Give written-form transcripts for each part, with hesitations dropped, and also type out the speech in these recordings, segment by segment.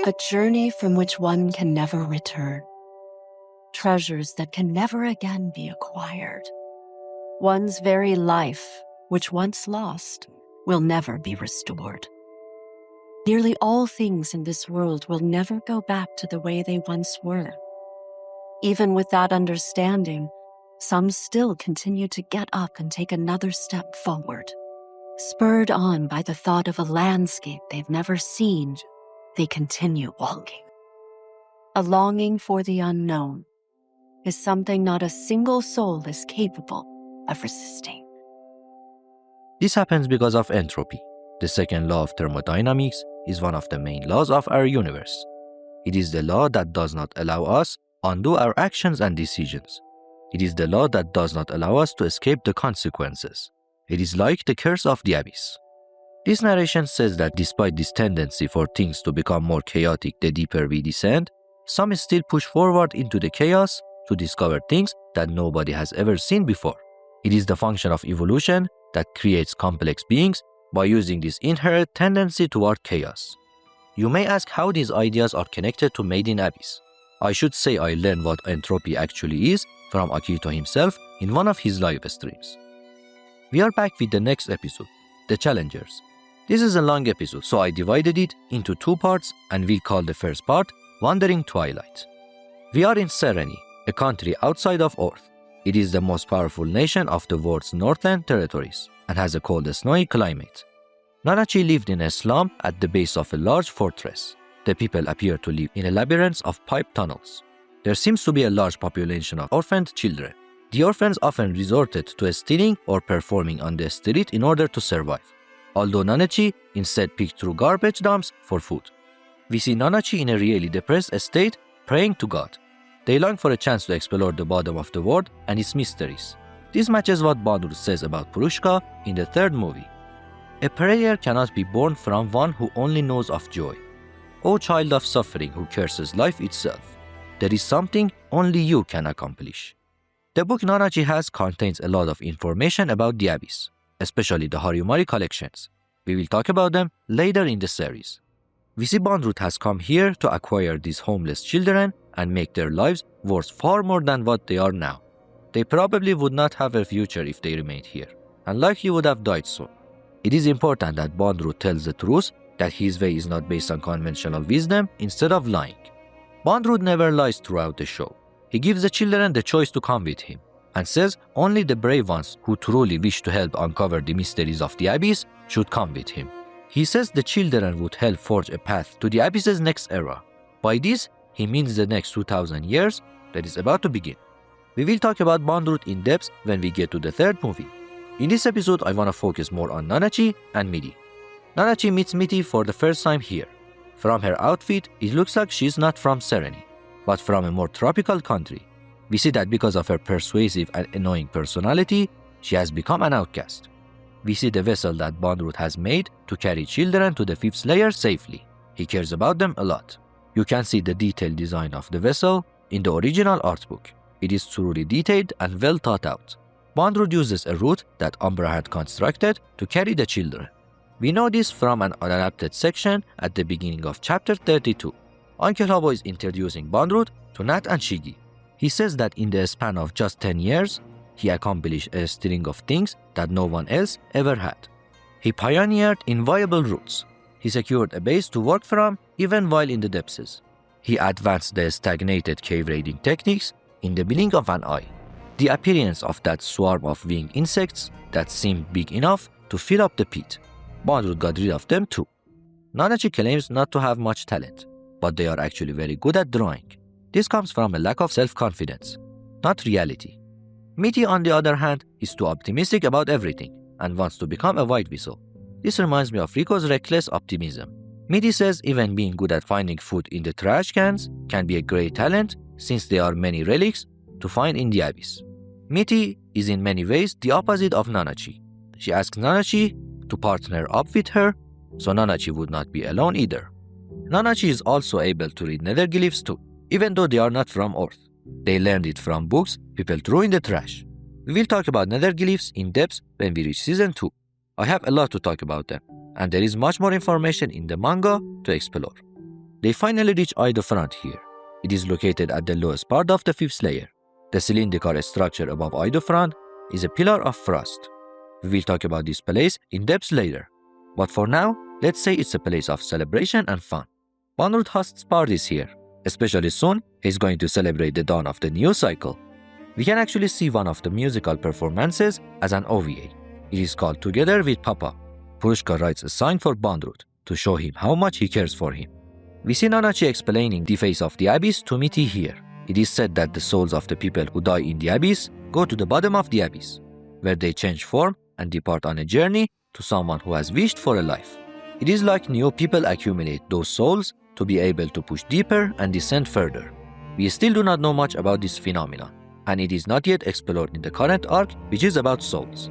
A journey from which one can never return. Treasures that can never again be acquired. One's very life, which once lost, will never be restored. Nearly all things in this world will never go back to the way they once were. Even with that understanding, some still continue to get up and take another step forward. Spurred on by the thought of a landscape they've never seen, they continue walking. A longing for the unknown is something not a single soul is capable of resisting. This happens because of entropy. The second law of thermodynamics is one of the main laws of our universe. It is the law that does not allow us undo our actions and decisions. It is the law that does not allow us to escape the consequences. It is like the curse of the abyss. This narration says that despite this tendency for things to become more chaotic the deeper we descend, some still push forward into the chaos to discover things that nobody has ever seen before. It is the function of evolution that creates complex beings by using this inherent tendency toward chaos. You may ask how these ideas are connected to Made in Abyss. I should say I learned what entropy actually is from Akito himself in one of his live streams. We are back with the next episode, The Challengers. This is a long episode, so I divided it into 2 parts and we'll call the first part Wandering Twilight. We are in Sereny, a country outside of Earth. It is the most powerful nation of the world's northern territories and has a cold, snowy climate. Nanachi lived in a slum at the base of a large fortress. The people appear to live in a labyrinth of pipe tunnels. There seems to be a large population of orphaned children. The orphans often resorted to stealing or performing on the street in order to survive, although Nanachi instead picked through garbage dumps for food. We see Nanachi in a really depressed state, praying to God. They long for a chance to explore the bottom of the world and its mysteries. This matches what Bondrewd says about Purushka in the 3rd movie. A prayer cannot be born from one who only knows of joy. O child of suffering who curses life itself, there is something only you can accomplish. The book Nanachi has contains a lot of information about the Abyss, especially the Harumari collections. We will talk about them later in the series. We see Bondrewd has come here to acquire these homeless children and make their lives worth far more than what they are now. They probably would not have a future if they remained here, and likely would have died soon. It is important that Bondrewd tells the truth, that his way is not based on conventional wisdom instead of lying. Bondrewd never lies throughout the show. He gives the children the choice to come with him, and says only the brave ones who truly wish to help uncover the mysteries of the Abyss should come with him. He says the children would help forge a path to the Abyss's next era. By this, he means the next 2000 years that is about to begin. We will talk about Bondrewd in depth when we get to the 3rd movie. In this episode, I want to focus more on Nanachi and Mitty. Nanachi meets Mitty for the first time here. From her outfit, it looks like she's not from Sereny, but from a more tropical country. We see that because of her persuasive and annoying personality, she has become an outcast. We see the vessel that Bondrewd has made to carry children to the 5th layer safely. He cares about them a lot. You can see the detailed design of the vessel in the original art book. It is truly detailed and well thought out. Bondrewd uses a route that Umbra had constructed to carry the children. We know this from an unadapted section at the beginning of chapter 32. Uncle Hobo is introducing Bondrewd to Nat and Shiggy. He says that in the span of just 10 years, he accomplished a string of things that no one else ever had. He pioneered inviolable routes. He secured a base to work from even while in the depths. He advanced the stagnated cave raiding techniques in the blink of an eye. The appearance of that swarm of winged insects that seemed big enough to fill up the pit. Bondrewd got rid of them too. Nanachi claims not to have much talent, but they are actually very good at drawing. This comes from a lack of self-confidence, not reality. Mitty, on the other hand, is too optimistic about everything and wants to become a white whistle. This reminds me of Rico's reckless optimism. Mitty says even being good at finding food in the trash cans can be a great talent since there are many relics to find in the Abyss. Mitty is in many ways the opposite of Nanachi. She asks Nanachi to partner up with her, so Nanachi would not be alone either. Nanachi is also able to read netherglyphs too, even though they are not from Earth. They learned it from books people threw in the trash. We will talk about netherglyphs in depth when we reach season 2. I have a lot to talk about them, and there is much more information in the manga to explore. They finally reach Ido Front here. It is located at the lowest part of the fifth layer. The cylindrical structure above Ido Front is a pillar of frost. We will talk about this place in depth later. But for now, let's say it's a place of celebration and fun. Bondrewd hosts parties here. Especially soon, he's going to celebrate the dawn of the new cycle. We can actually see one of the musical performances as an OVA. It is called Together with Papa. Purushka writes a sign for Bondrewd to show him how much he cares for him. We see Nanachi explaining the face of the abyss to Mitty here. It is said that the souls of the people who die in the abyss go to the bottom of the abyss, where they change form and depart on a journey to someone who has wished for a life. It is like new people accumulate those souls to be able to push deeper and descend further. We still do not know much about this phenomenon, and it is not yet explored in the current arc, which is about souls.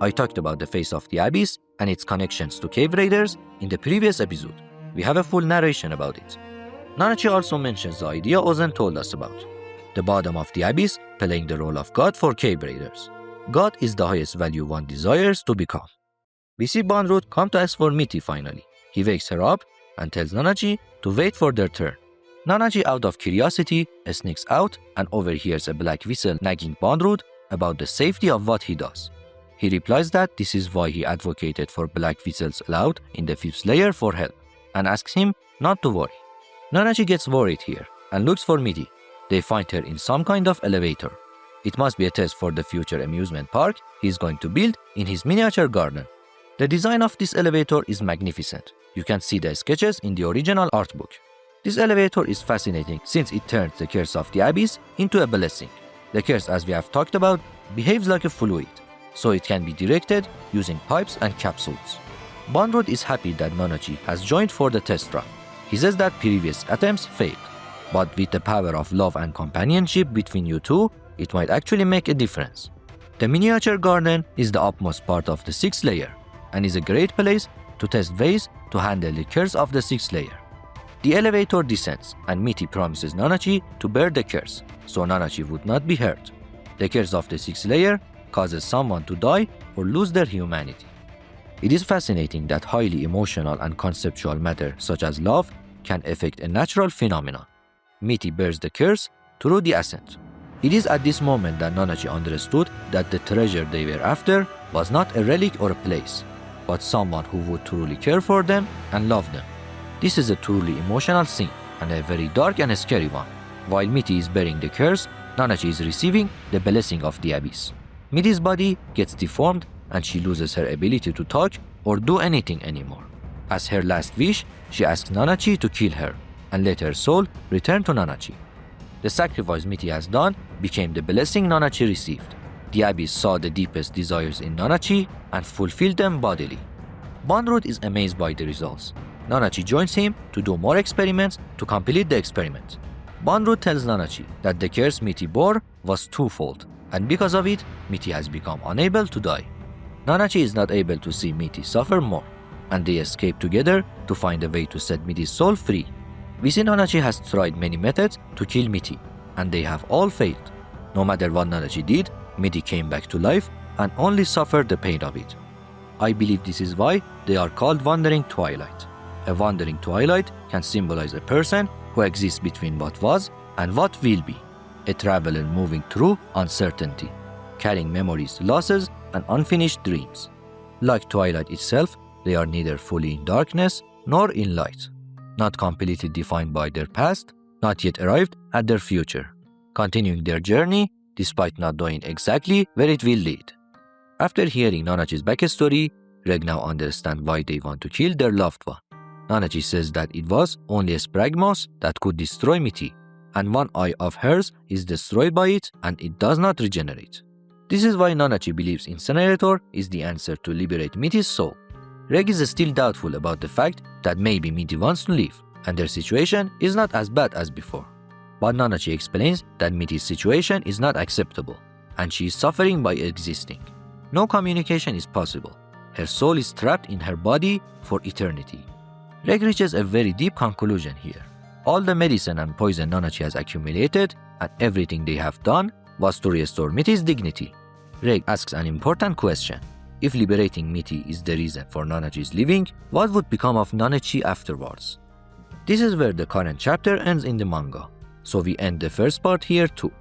I talked about the face of the abyss and its connections to cave raiders in the previous episode. We have a full narration about it. Nanachi also mentions the idea Ozen told us about, the bottom of the abyss playing the role of God for cave raiders. God is the highest value one desires to become. We see Bondrewd come to ask for Mitty finally. He wakes her up and tells Nanachi to wait for their turn. Nanachi, out of curiosity, sneaks out and overhears a black whistle nagging Bondrewd about the safety of what he does. He replies that this is why he advocated for black whistles allowed in the fifth layer for help, and asks him not to worry. Nanachi gets worried here and looks for Mitty. They find her in some kind of elevator. It must be a test for the future amusement park he is going to build in his miniature garden. The design of this elevator is magnificent. You can see the sketches in the original art book. This elevator is fascinating since it turns the curse of the abyss into a blessing. The curse, as we have talked about, behaves like a fluid, so it can be directed using pipes and capsules. Bondrewd is happy that Nanachi has joined for the test run. He says that previous attempts failed, but with the power of love and companionship between you two, it might actually make a difference. The miniature garden is the upmost part of the sixth layer and is a great place to test ways to handle the curse of the sixth layer. The elevator descends and Mitty promises Nanachi to bear the curse, so Nanachi would not be hurt. The curse of the sixth layer causes someone to die or lose their humanity. It is fascinating that highly emotional and conceptual matter such as love can affect a natural phenomenon. Mitty bears the curse through the ascent. It is at this moment that Nanachi understood that the treasure they were after was not a relic or a place, but someone who would truly care for them and love them. This is a truly emotional scene and a very dark and scary one. While Mitty is bearing the curse, Nanachi is receiving the blessing of the abyss. Mitty's body gets deformed and she loses her ability to talk or do anything anymore. As her last wish, she asks Nanachi to kill her and let her soul return to Nanachi. The sacrifice Mitty has done became the blessing Nanachi received. The abyss saw the deepest desires in Nanachi and fulfilled them bodily. Bondrewd is amazed by the results. Nanachi joins him to do more experiments to complete the experiment. Bondrewd tells Nanachi that the curse Mitty bore was twofold, and because of it, Mitty has become unable to die. Nanachi is not able to see Mitty suffer more, and they escape together to find a way to set Mitty's soul free. We see Nanachi has tried many methods to kill Mitty, and they have all failed. No matter what Nanachi did, Mitty came back to life and only suffered the pain of it. I believe this is why they are called Wandering Twilight. A wandering twilight can symbolize a person who exists between what was and what will be, a traveler moving through uncertainty, carrying memories, losses, and unfinished dreams. Like twilight itself, they are neither fully in darkness nor in light, not completely defined by their past, not yet arrived at their future, continuing their journey despite not knowing exactly where it will lead. After hearing Nanachi's backstory, Reg now understands why they want to kill their loved one. Nanachi says that it was only a spragmos that could destroy Mitty, and one eye of hers is destroyed by it and it does not regenerate. This is why Nanachi believes Incinerator is the answer to liberate Mitty's soul. Reg is still doubtful about the fact that maybe Mitty wants to leave and their situation is not as bad as before. But Nanachi explains that Mitty's situation is not acceptable and she is suffering by existing. No communication is possible. Her soul is trapped in her body for eternity. Reg reaches a very deep conclusion here. All the medicine and poison Nanachi has accumulated and everything they have done was to restore Mitty's dignity. Reg asks an important question. If liberating Mitty is the reason for Nanachi's living, what would become of Nanachi afterwards? This is where the current chapter ends in the manga, so we end the first part here too.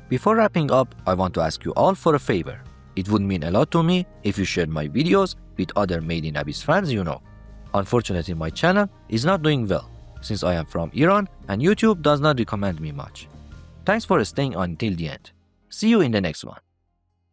Before wrapping up, I want to ask you all for a favor. It would mean a lot to me if you shared my videos with other Made in Abyss fans you know. Unfortunately, my channel is not doing well, since I am from Iran and YouTube does not recommend me much. Thanks for staying until the end. See you in the next one.